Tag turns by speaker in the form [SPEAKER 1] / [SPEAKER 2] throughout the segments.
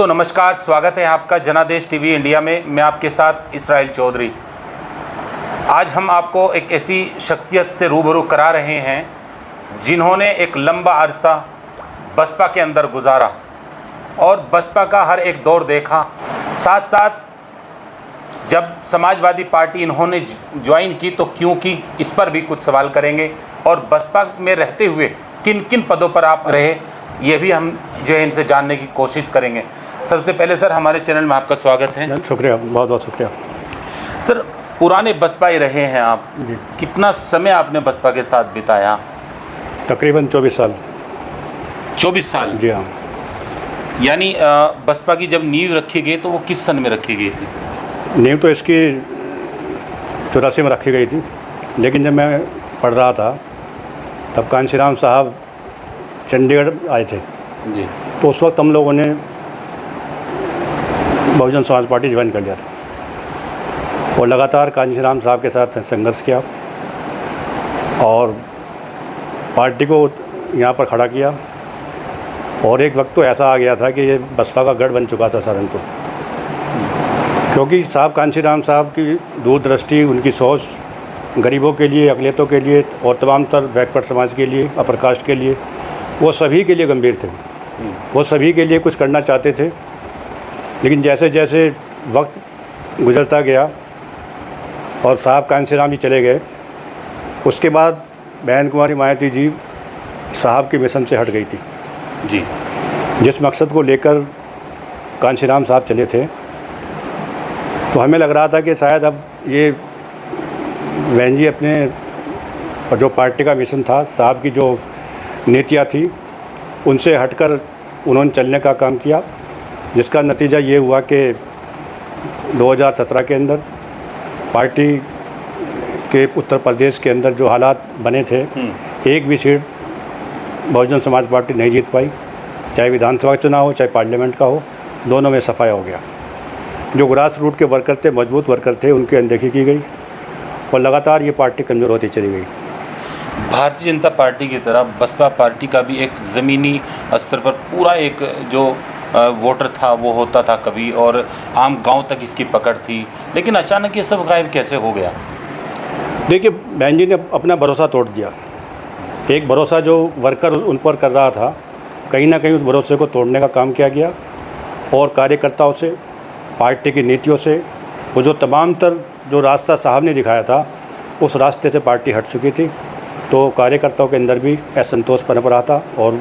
[SPEAKER 1] दोस्तों नमस्कार, स्वागत है आपका जनादेश टीवी इंडिया में। मैं आपके साथ इसराइल चौधरी। आज हम आपको एक ऐसी शख्सियत से रूबरू करा रहे हैं जिन्होंने एक लंबा अरसा बसपा के अंदर गुजारा और बसपा का हर एक दौर देखा। साथ साथ जब समाजवादी पार्टी इन्होंने ज्वाइन की तो क्यों की, इस पर भी कुछ सवाल करेंगे। और बसपा में रहते हुए किन किन पदों पर आप रहे, ये भी हम जो है इनसे जानने की कोशिश करेंगे। सबसे पहले सर, हमारे चैनल में आपका स्वागत है।
[SPEAKER 2] शुक्रिया, बहुत बहुत शुक्रिया।
[SPEAKER 1] सर, पुराने बसपा ही रहे हैं आप जी। कितना समय आपने बसपा के साथ बिताया?
[SPEAKER 2] तकरीबन 24 साल।
[SPEAKER 1] 24 साल?
[SPEAKER 2] जी हाँ।
[SPEAKER 1] यानी बसपा की जब नींव रखी गई तो वो किस सन में रखी गई थी?
[SPEAKER 2] नींव तो इसकी 84 में रखी गई थी, लेकिन जब मैं पढ़ रहा था तब कांशीराम साहब चंडीगढ़ आए थे
[SPEAKER 1] जी।
[SPEAKER 2] तो उस वक्त हम लोगों ने बहुजन समाज पार्टी ज्वाइन कर लिया था और लगातार कांशीराम साहब के साथ संघर्ष किया और पार्टी को यहाँ पर खड़ा किया। और एक वक्त तो ऐसा आ गया था कि ये बसपा का गढ़ बन चुका था सहारनपुर, क्योंकि साहब कांशीराम साहब की दूरदृष्टि, उनकी सोच गरीबों के लिए, अकलियतों के लिए और तमाम तर बैकवर्ड समाज के लिए, अपर कास्ट के लिए, वो सभी के लिए गंभीर थे। वो सभी के लिए कुछ करना चाहते थे। लेकिन जैसे जैसे वक्त गुजरता गया और साहब कांशीराम जी चले गए, उसके बाद बहन कुमारी मायावती जी साहब के मिशन से हट गई थी
[SPEAKER 1] जी।
[SPEAKER 2] जिस मकसद को लेकर कांशीराम साहब चले थे, तो हमें लग रहा था कि शायद अब ये बहन जी अपने जो पार्टी का मिशन था, साहब की जो नीतियाँ थी, उनसे हटकर उन्होंने चलने का काम किया, जिसका नतीजा ये हुआ कि 2017 के अंदर पार्टी के उत्तर प्रदेश के अंदर जो हालात बने थे, एक भी सीट बहुजन समाज पार्टी नहीं जीत पाई, चाहे विधानसभा का चुनाव हो चाहे पार्लियामेंट का हो, दोनों में सफाया हो गया। जो ग्रास रूट के वर्कर थे, मजबूत वर्कर थे, उनकी अनदेखी की गई और लगातार ये पार्टी कमज़ोर होती चली गई।
[SPEAKER 1] भारतीय जनता पार्टी की तरह बसपा पार्टी का भी एक ज़मीनी स्तर पर पूरा एक जो वोटर था वो होता था कभी, और आम गांव तक इसकी पकड़ थी, लेकिन अचानक ये सब गायब कैसे हो गया?
[SPEAKER 2] देखिए, बहन जी ने अपना भरोसा तोड़ दिया। एक भरोसा जो वर्कर उन पर कर रहा था, कहीं ना कहीं उस भरोसे को तोड़ने का काम किया गया और कार्यकर्ताओं से, पार्टी की नीतियों से, वो जो तमाम तर जो रास्ता साहब ने दिखाया था, उस रास्ते से पार्टी हट चुकी थी। तो कार्यकर्ताओं के अंदर भी असंतोष पनप रहा था और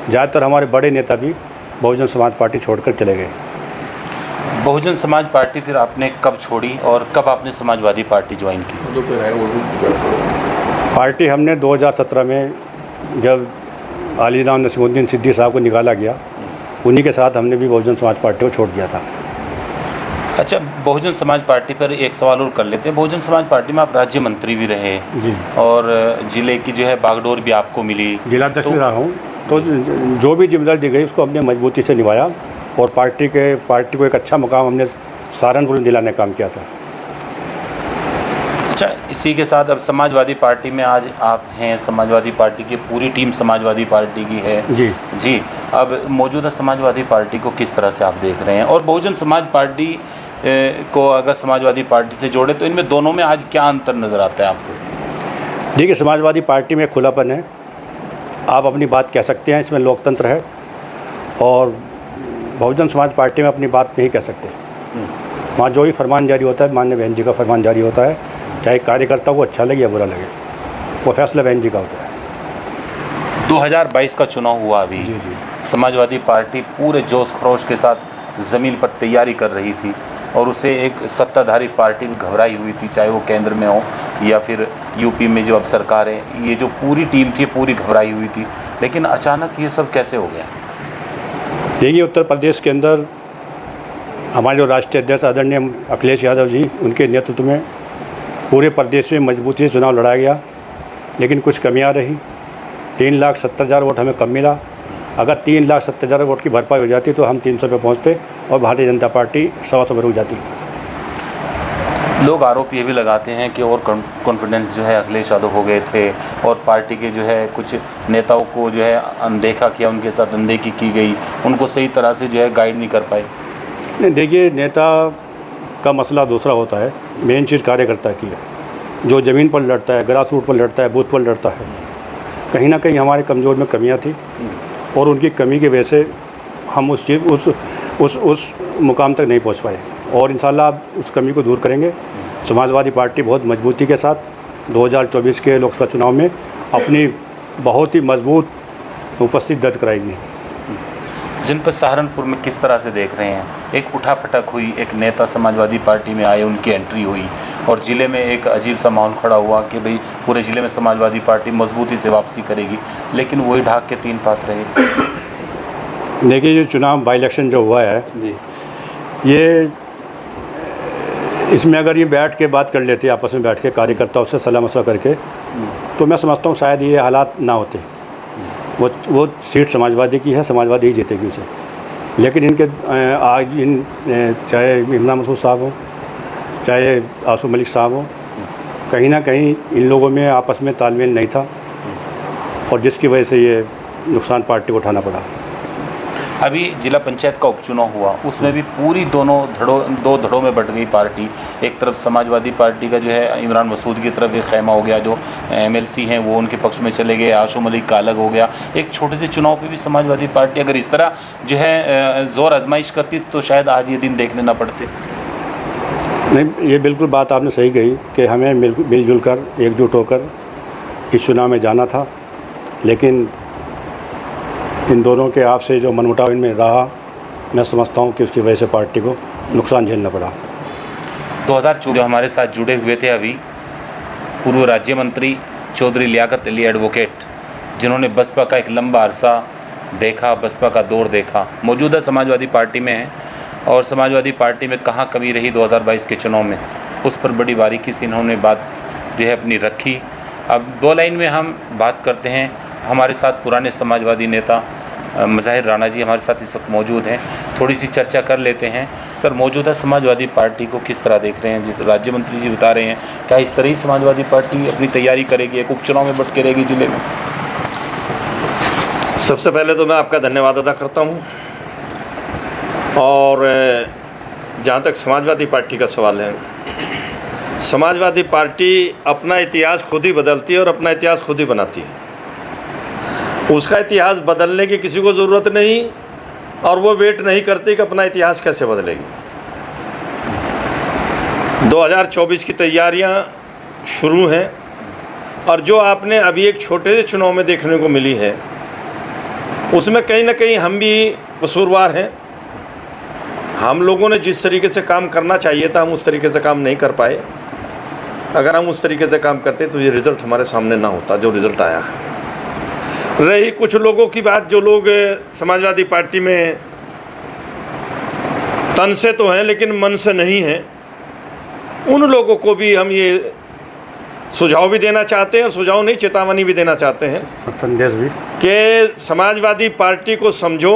[SPEAKER 2] ज़्यादातर हमारे बड़े नेता भी बहुजन समाज पार्टी छोड़कर चले गए।
[SPEAKER 1] बहुजन समाज पार्टी फिर आपने कब छोड़ी और कब आपने समाजवादी पार्टी ज्वाइन की?
[SPEAKER 2] पार्टी हमने 2017 में, जब आली राम नसीमुद्दीन सिद्दीकी साहब को निकाला गया, उन्हीं के साथ हमने भी बहुजन समाज पार्टी को छोड़ दिया था।
[SPEAKER 1] अच्छा, बहुजन समाज पार्टी पर एक सवाल और कर लेते हैं। बहुजन समाज पार्टी में आप राज्य मंत्री भी रहे
[SPEAKER 2] जी, और
[SPEAKER 1] जिले की जो है बागडोर भी आपको मिली।
[SPEAKER 2] जिला अध्यक्ष भी रहा हूँ। तो जो भी जिम्मेदारी दी गई उसको हमने मजबूती से निभाया और पार्टी को एक अच्छा मुकाम हमने सहारनपुर में दिलाने का काम किया था।
[SPEAKER 1] अच्छा, इसी के साथ अब समाजवादी पार्टी में आज आप हैं। समाजवादी पार्टी की पूरी टीम समाजवादी पार्टी की है
[SPEAKER 2] जी
[SPEAKER 1] जी। अब मौजूदा समाजवादी पार्टी को किस तरह से आप देख रहे हैं, और बहुजन समाज पार्टी को अगर समाजवादी पार्टी से जोड़े तो इनमें दोनों में आज क्या अंतर नज़र आता है आपको?
[SPEAKER 2] देखिए, समाजवादी पार्टी में खुलापन है, आप अपनी बात कह सकते हैं, इसमें लोकतंत्र है, और बहुजन समाज पार्टी में अपनी बात नहीं कह सकते। वहाँ जो ही फरमान जारी होता है, माननीय बहन जी का फरमान जारी होता है, चाहे कार्यकर्ता को अच्छा लगे या बुरा लगे, वो फैसला बहन जी का होता है।
[SPEAKER 1] 2022 का चुनाव हुआ अभी
[SPEAKER 2] जी जी।
[SPEAKER 1] समाजवादी पार्टी पूरे जोश खरोश के साथ ज़मीन पर तैयारी कर रही थी और उसे एक सत्ताधारी पार्टी भी घबराई हुई थी, चाहे वो केंद्र में हो या फिर यूपी में जो अब सरकार है, ये जो पूरी टीम थी पूरी घबराई हुई थी। लेकिन अचानक ये सब कैसे हो गया?
[SPEAKER 2] देखिए, उत्तर प्रदेश के अंदर हमारे जो राष्ट्रीय अध्यक्ष आदरणीय अखिलेश यादव जी, उनके नेतृत्व में पूरे प्रदेश में मजबूती से चुनाव लड़ाया गया, लेकिन कुछ कमियां रही। 3,70,000 वोट हमें कम मिला। अगर 3,70,000 वोट की भरपाई हो जाती तो हम 300 पे पहुँचते और भारतीय जनता पार्टी 100 पे रुक जाती।
[SPEAKER 1] लोग आरोप ये भी लगाते हैं कि और कॉन्फिडेंस जो है अखिलेश यादव हो गए थे और पार्टी के जो है कुछ नेताओं को जो है अनदेखा किया, उनके साथ अनदेखी की गई, उनको सही तरह से जो है गाइड नहीं कर पाए।
[SPEAKER 2] नहीं, देखिए, नेता का मसला दूसरा होता है, मेन चीज़ कार्यकर्ता की है, जो ज़मीन पर लड़ता है, ग्रास रूट पर लड़ता है, बूथ पर लड़ता है। कहीं ना कहीं हमारे कमज़ोर में कमियां थी और उनकी कमी की वजह से हम उस चीज़ उस मुकाम तक नहीं पहुंच पाए, और इंशाल्लाह उस कमी को दूर करेंगे। समाजवादी पार्टी बहुत मजबूती के साथ 2024 के लोकसभा चुनाव में अपनी बहुत ही मजबूत उपस्थिति दर्ज कराएगी।
[SPEAKER 1] जनपद सहारनपुर में किस तरह से देख रहे हैं? एक उठापटक हुई, एक नेता समाजवादी पार्टी में आए, उनकी एंट्री हुई और ज़िले में एक अजीब सा माहौल खड़ा हुआ कि भाई पूरे ज़िले में समाजवादी पार्टी मजबूती से वापसी करेगी, लेकिन वही ढाक के तीन पात रहे।
[SPEAKER 2] देखिए, ये चुनाव बाई इलेक्शन जो हुआ है
[SPEAKER 1] जी,
[SPEAKER 2] ये इसमें अगर ये बैठ के बात कर लेते, आपस में बैठ के कार्यकर्ताओं से सलाह मशवरा करके, तो मैं समझता हूँ शायद ये हालात ना होते। वो सीट समाजवादी की है, समाजवादी ही जीतेगी उसे। लेकिन इनके आज चाहे इमरान मसूद साहब हो, चाहे आसू मलिक साहब हो, कहीं ना कहीं इन लोगों में आपस में तालमेल नहीं था और जिसकी वजह से ये नुकसान पार्टी को उठाना पड़ा।
[SPEAKER 1] अभी जिला पंचायत का उपचुनाव हुआ, उसमें भी पूरी दो धड़ों में बट गई पार्टी। एक तरफ समाजवादी पार्टी का जो है इमरान मसूद की तरफ एक खैमा हो गया, जो एमएलसी हैं वो उनके पक्ष में चले गए, आशू मलिक का अलग हो गया। एक छोटे से चुनाव पे भी समाजवादी पार्टी अगर इस तरह जो है ज़ोर आजमाइश करती तो शायद आज ये दिन देखने ना पड़ते।
[SPEAKER 2] नहीं, ये बिल्कुल बात आपने सही कही कि हमें मिलजुल कर एकजुट होकर इस चुनाव में जाना था, लेकिन इन दोनों के आपसे जो मनमुटाव इनमें रहा, मैं समझता हूँ कि उसकी वजह से पार्टी को नुकसान झेलना पड़ा।
[SPEAKER 1] 2014 हमारे साथ जुड़े हुए थे अभी पूर्व राज्य मंत्री चौधरी लियाकत अली एडवोकेट, जिन्होंने बसपा का एक लंबा अरसा देखा, बसपा का दौर देखा, मौजूदा समाजवादी पार्टी में है और समाजवादी पार्टी में कहाँ कमी रही 2022 के चुनाव में, उस पर बड़ी बारीकी से इन्होंने बात जो है अपनी रखी। अब दो लाइन में हम बात करते हैं। हमारे साथ पुराने समाजवादी नेता मज़ाहिर राणा जी हमारे साथ इस वक्त मौजूद हैं, थोड़ी सी चर्चा कर लेते हैं। सर, मौजूदा समाजवादी पार्टी को किस तरह देख रहे हैं? जिस राज्य मंत्री जी बता रहे हैं, क्या इस तरह ही समाजवादी पार्टी अपनी तैयारी करेगी, एक उपचुनाव में बट के रहेगी जिले में?
[SPEAKER 3] सबसे पहले तो मैं आपका धन्यवाद अदा करता हूँ, और जहाँ तक समाजवादी पार्टी का सवाल है, समाजवादी पार्टी अपना इतिहास खुद ही बदलती है और अपना इतिहास खुद ही बनाती है। उसका इतिहास बदलने की किसी को ज़रूरत नहीं और वो वेट नहीं करती कि अपना इतिहास कैसे बदलेगी। 2024 की तैयारियां शुरू हैं और जो आपने अभी एक छोटे से चुनाव में देखने को मिली है, उसमें कहीं ना कहीं हम भी कसूरवार हैं। हम लोगों ने जिस तरीके से काम करना चाहिए था, हम उस तरीके से काम नहीं कर पाए। अगर हम उस तरीके से काम करते तो ये रिज़ल्ट हमारे सामने ना होता जो रिज़ल्ट आया है। रही कुछ लोगों की बात, जो लोग समाजवादी पार्टी में तन से तो हैं लेकिन मन से नहीं हैं, उन लोगों को भी हम ये सुझाव भी देना चाहते हैं, और सुझाव नहीं, चेतावनी भी देना चाहते हैं,
[SPEAKER 2] संदेश भी,
[SPEAKER 3] कि समाजवादी पार्टी को समझो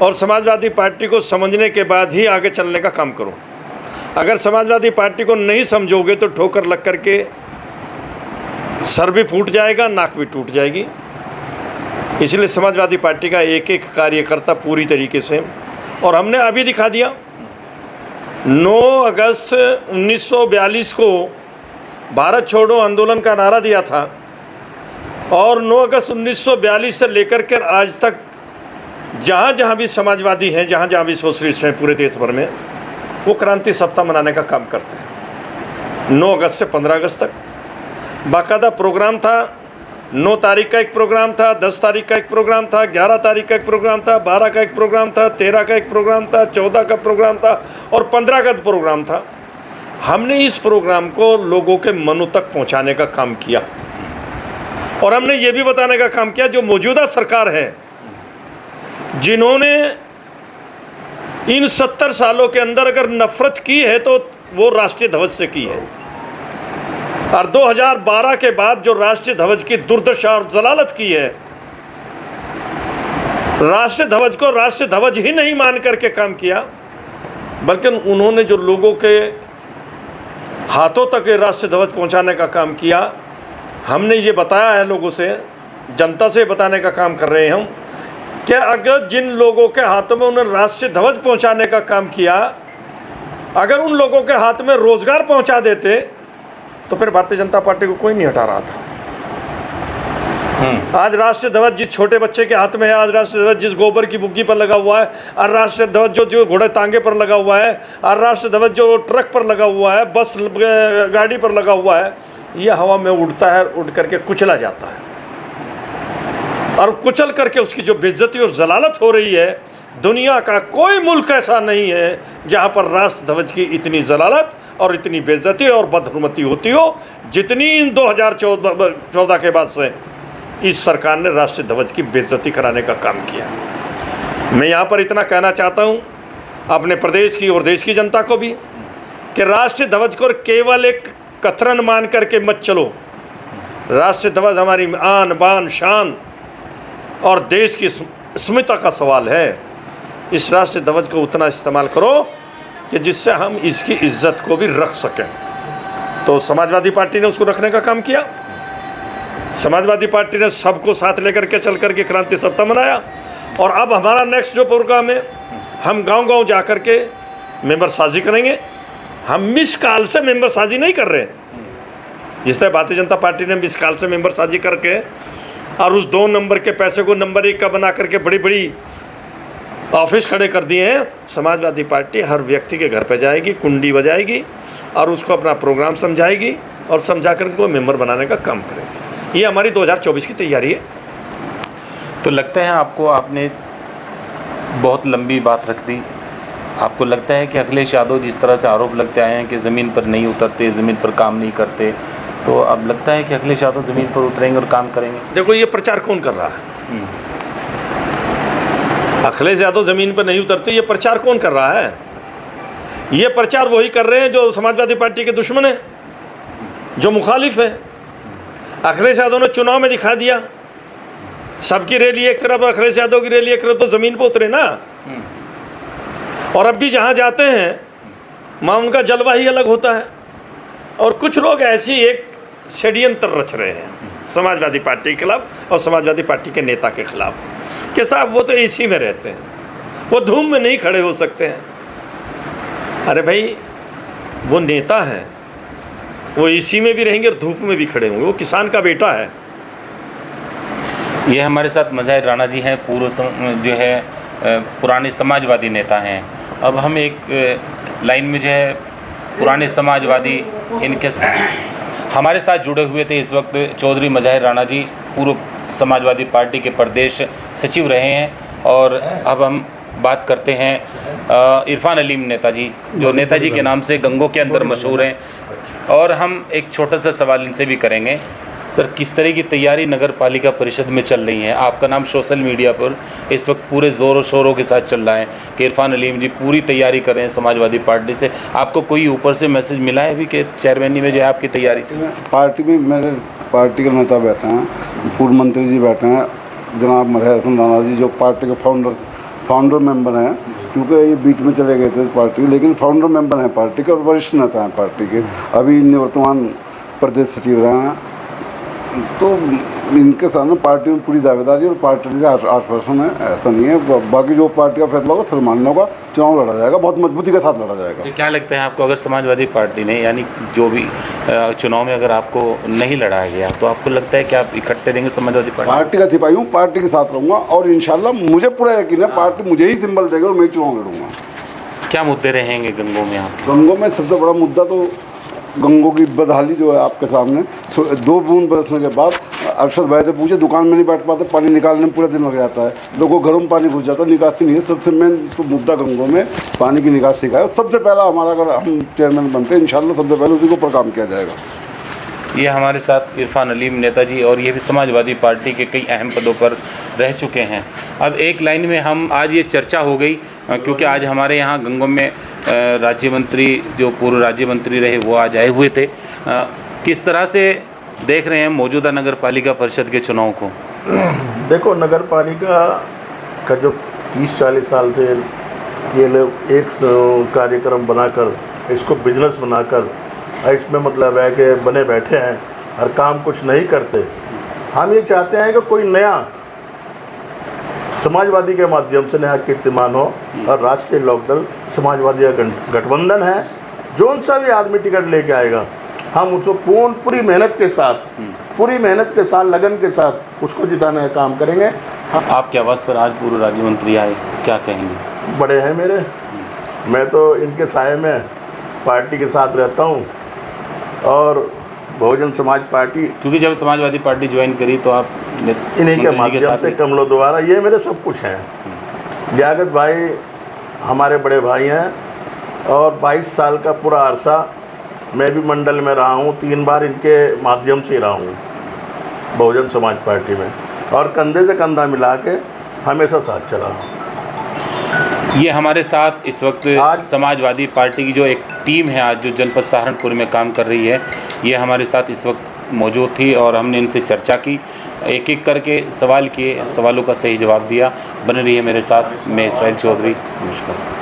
[SPEAKER 3] और समाजवादी पार्टी को समझने के बाद ही आगे चलने का काम करो। अगर समाजवादी पार्टी को नहीं समझोगे तो ठोकर लग कर के सर भी फूट जाएगा, नाक भी टूट जाएगी। इसलिए समाजवादी पार्टी का एक एक कार्यकर्ता पूरी तरीके से, और हमने अभी दिखा दिया, 9 अगस्त 1942 को भारत छोड़ो आंदोलन का नारा दिया था, और 9 अगस्त 1942 से लेकर के आज तक जहाँ जहाँ भी समाजवादी हैं, जहाँ जहाँ भी सोशलिस्ट हैं पूरे देश भर में, वो क्रांति सप्ताह मनाने का काम करते हैं। 9 अगस्त से 15 अगस्त तक बाकायदा प्रोग्राम था। 9 तारीख का एक प्रोग्राम था, 10 तारीख का एक प्रोग्राम था, 11 तारीख का एक प्रोग्राम था, 12 का एक प्रोग्राम था, 13 का एक प्रोग्राम था, 14 का प्रोग्राम था और 15 का प्रोग्राम था। हमने इस प्रोग्राम को लोगों के मनों तक पहुंचाने का काम किया, और हमने ये भी बताने का काम किया, जो मौजूदा सरकार है, जिन्होंने इन 70 सालों के अंदर अगर नफरत की है तो वो राष्ट्रीय ध्वज से की है, और 2012 के बाद जो राष्ट्रीय ध्वज की दुर्दशा और जलालत की है, राष्ट्रीय ध्वज को राष्ट्रीय ध्वज ही नहीं मान करके काम किया, बल्कि उन्होंने जो लोगों के हाथों तक ये राष्ट्रीय ध्वज पहुंचाने का काम किया। हमने ये बताया है लोगों से, जनता से बताने का काम कर रहे हैं हम कि अगर जिन लोगों के हाथों में उन्होंने राष्ट्रीय ध्वज पहुंचाने का काम किया, अगर उन लोगों के हाथ में रोजगार पहुंचा देते तो फिर भारतीय जनता पार्टी को कोई नहीं हटा रहा था। आज राष्ट्रीय ध्वज जिस छोटे बच्चे के हाथ में है, आज राष्ट्रीय ध्वज जिस गोबर की बुग्गी पर लगा हुआ है, और राष्ट्रीय ध्वज जो घोड़े तांगे पर लगा हुआ है, और राष्ट्रीय ध्वज जो ट्रक पर लगा हुआ है, बस गाड़ी पर लगा हुआ है, ये हवा में उड़ता है, उड़ करके कुचला जाता है। और कुचल करके उसकी जो बेइज्जती और जलालत हो रही है, दुनिया का कोई मुल्क ऐसा नहीं है जहाँ पर राष्ट्र ध्वज की इतनी जलालत और इतनी बेइज्जती और बदहुरमती होती हो जितनी इन 2014 के बाद से इस सरकार ने राष्ट्रीय ध्वज की बेइज्जती कराने का काम किया। मैं यहाँ पर इतना कहना चाहता हूँ अपने प्रदेश की और देश की जनता को भी कि राष्ट्रीय ध्वज को केवल एक कतरन मान करके मत चलो। राष्ट्रीय ध्वज हमारी आन बान शान और देश की अस्मिता का सवाल है। इस राष्ट्रीय ध्वज को उतना इस्तेमाल करो कि जिससे हम इसकी इज्जत को भी रख सकें। तो समाजवादी पार्टी ने उसको रखने का काम किया। समाजवादी पार्टी ने सबको साथ लेकर के चल करके क्रांति सप्ताह मनाया। और अब हमारा नेक्स्ट जो प्रोग्राम है, हम गांव-गांव जा कर के मेंबर साजी करेंगे। हम मिस कॉल से मेंबर साजी नहीं कर रहे। जिस तरह भारतीय जनता पार्टी ने मिस कॉल से मेंबर साजी करके और उस 2 नंबर के पैसे को नंबर 1 का बना करके बड़ी बड़ी ऑफिस खड़े कर दिए हैं, समाजवादी पार्टी हर व्यक्ति के घर पे जाएगी, कुंडी बजाएगी और उसको अपना प्रोग्राम समझाएगी और समझा कर वो मेंबर बनाने का काम करेगी। ये हमारी 2024 की तैयारी है।
[SPEAKER 1] तो लगता है आपको, आपने बहुत लंबी बात रख दी। आपको लगता है कि अखिलेश यादव जिस तरह से आरोप लगते आए हैं कि ज़मीन पर नहीं उतरते, ज़मीन पर काम नहीं करते, तो अब लगता है कि अखिलेश यादव ज़मीन पर उतरेंगे और काम करेंगे?
[SPEAKER 3] देखो, ये प्रचार कौन कर रहा है? अखिलेश यादव ज़मीन पर नहीं उतरते, ये प्रचार कौन कर रहा है? ये प्रचार वही कर रहे हैं जो समाजवादी पार्टी के दुश्मन है, जो मुखालिफ है। अखिलेश यादव ने चुनाव में दिखा दिया, सबकी रैली एक तरफ, अखिलेश यादव की रैली एक तरफ, तो ज़मीन पर उतरे ना। और अब भी जहाँ जाते हैं वहाँ उनका जलवा ही अलग होता है। और कुछ लोग ऐसी एक षड्यंत्र रच रहे हैं समाजवादी पार्टी के खिलाफ और समाजवादी पार्टी के नेता के खिलाफ कि साहब वो तो एसी में रहते हैं, वो धूप में नहीं खड़े हो सकते हैं। अरे भाई, वो नेता हैं, वो एसी में भी रहेंगे और धूप में भी खड़े होंगे। वो किसान का बेटा है।
[SPEAKER 1] ये हमारे साथ मज़ाहिर राणा जी हैं, जो है पुराने समाजवादी नेता हैं। अब हम एक लाइन में जो है पुराने समाजवादी इनके हमारे साथ जुड़े हुए थे इस वक्त चौधरी मज़ाहिर राणा जी, पूर्व समाजवादी पार्टी के प्रदेश सचिव रहे हैं। और अब हम बात करते हैं इरफान अलीम नेताजी, जो नेताजी के नाम से गंगों के अंदर मशहूर हैं। और हम एक छोटा सा सवाल इनसे भी करेंगे। सर, किस तरह की तैयारी नगर पालिका परिषद में चल रही है? आपका नाम सोशल मीडिया पर इस वक्त पूरे ज़ोरों शोरों के साथ चल रहा है कि इरफान अलीम जी पूरी तैयारी कर रहे हैं समाजवादी पार्टी से। आपको कोई ऊपर से मैसेज मिला है अभी कि चेयरमैनी में जो है आपकी तैयारी चल रही है?
[SPEAKER 4] पार्टी में मेरे पार्टी के नेता बैठे हैं, पूर्व मंत्री जी बैठे हैं, जनाब मज़ाहिर राणा जी जो पार्टी के फाउंडर मेंबर हैं, क्योंकि ये बीच में चले गए थे पार्टी, लेकिन फाउंडर मेंबर हैं पार्टी के और वरिष्ठ नेता हैं पार्टी के, अभी निवर्तमान प्रदेश सचिव रहे हैं। तो इनके सामने पार्टी में पूरी दावेदारी और पार्टी से आश्वासन है, ऐसा नहीं है। बाकी जो पार्टी का फैसला होगा, सलमान होगा, चुनाव लड़ा जाएगा, बहुत मजबूती के साथ लड़ा जाएगा।
[SPEAKER 1] तो क्या लगता है आपको, अगर समाजवादी पार्टी ने, यानी जो भी चुनाव में अगर आपको नहीं लड़ाया गया, तो आपको लगता है कि आप इकट्ठे रहेंगे समाजवादी
[SPEAKER 4] पार्टी का सिपाही हूँ, पार्टी के साथ रहूँगा और इंशाल्लाह मुझे पूरा यकीन है पार्टी मुझे ही सिंबल देगा और मैं चुनाव लड़ूंगा।
[SPEAKER 1] क्या मुद्दे रहेंगे गंगों में आपके?
[SPEAKER 4] गंगों में सबसे बड़ा मुद्दा तो गंगों की बदहाली जो है आपके सामने। 2 बूंद बरसने के बाद अरशद भाई से पूछे, दुकान में नहीं बैठ पाते, पानी निकालने में पूरा दिन लग जाता है, लोगों को घरों में पानी घुस जाता है, निकासी नहीं है। सबसे मेन तो मुद्दा गंगों में पानी की निकासी का है। सबसे पहला हमारा, अगर हम चेयरमैन बनते हैं, इंशाल्लाह सबसे पहले उसी को पर काम किया जाएगा।
[SPEAKER 1] ये हमारे साथ इरफान अलीम नेताजी, और ये भी समाजवादी पार्टी के कई अहम पदों पर रह चुके हैं। अब एक लाइन में हम आज ये चर्चा हो गई, क्योंकि आज हमारे यहाँ गंगों में राज्य मंत्री, जो पूर्व राज्य मंत्री रहे, वो आज आए हुए थे। किस तरह से देख रहे हैं मौजूदा नगर पालिका परिषद के चुनाव को?
[SPEAKER 5] देखो, नगर पालिका का जो 30-40 साल से ये लोग एक कार्यक्रम बनाकर, इसको बिजनेस बनाकर इसमें मतलब है कि बने बैठे हैं और काम कुछ नहीं करते। हम ये चाहते हैं कि कोई नया समाजवादी के माध्यम से नया कीर्तिमान हो और राष्ट्रीय लोकदल समाजवादी का गठबंधन है, जो सा भी आदमी टिकट लेके आएगा हम उसको पूरी मेहनत के साथ लगन के साथ उसको जिताने का काम करेंगे।
[SPEAKER 1] आपके आवास पर आज पूर्व राज्य मंत्री आए, क्या कहेंगे?
[SPEAKER 5] बड़े हैं मेरे, मैं तो इनके साये में पार्टी के साथ रहता हूँ और बहुजन समाज पार्टी,
[SPEAKER 1] क्योंकि जब समाजवादी पार्टी ज्वाइन करी तो आप
[SPEAKER 5] इन्हीं के माध्यम से कमलों द्वारा, ये मेरे सब कुछ हैं। लियाकत भाई हमारे बड़े भाई हैं और 22 साल का पूरा अरसा मैं भी मंडल में रहा हूँ, 3 बार इनके माध्यम से रहा हूँ बहुजन समाज पार्टी में, और कंधे से कंधा मिला के हमेशा साथ चला।
[SPEAKER 1] ये हमारे साथ इस वक्त
[SPEAKER 5] आज
[SPEAKER 1] समाजवादी पार्टी की जो एक टीम है आज जो जनपद सहारनपुर में काम कर रही है, ये हमारे साथ इस वक्त मौजूद थी और हमने इनसे चर्चा की, एक एक करके सवाल किए, सवालों का सही जवाब दिया। बने रहिए मेरे साथ, मैं इसराइल चौधरी, नमस्कार।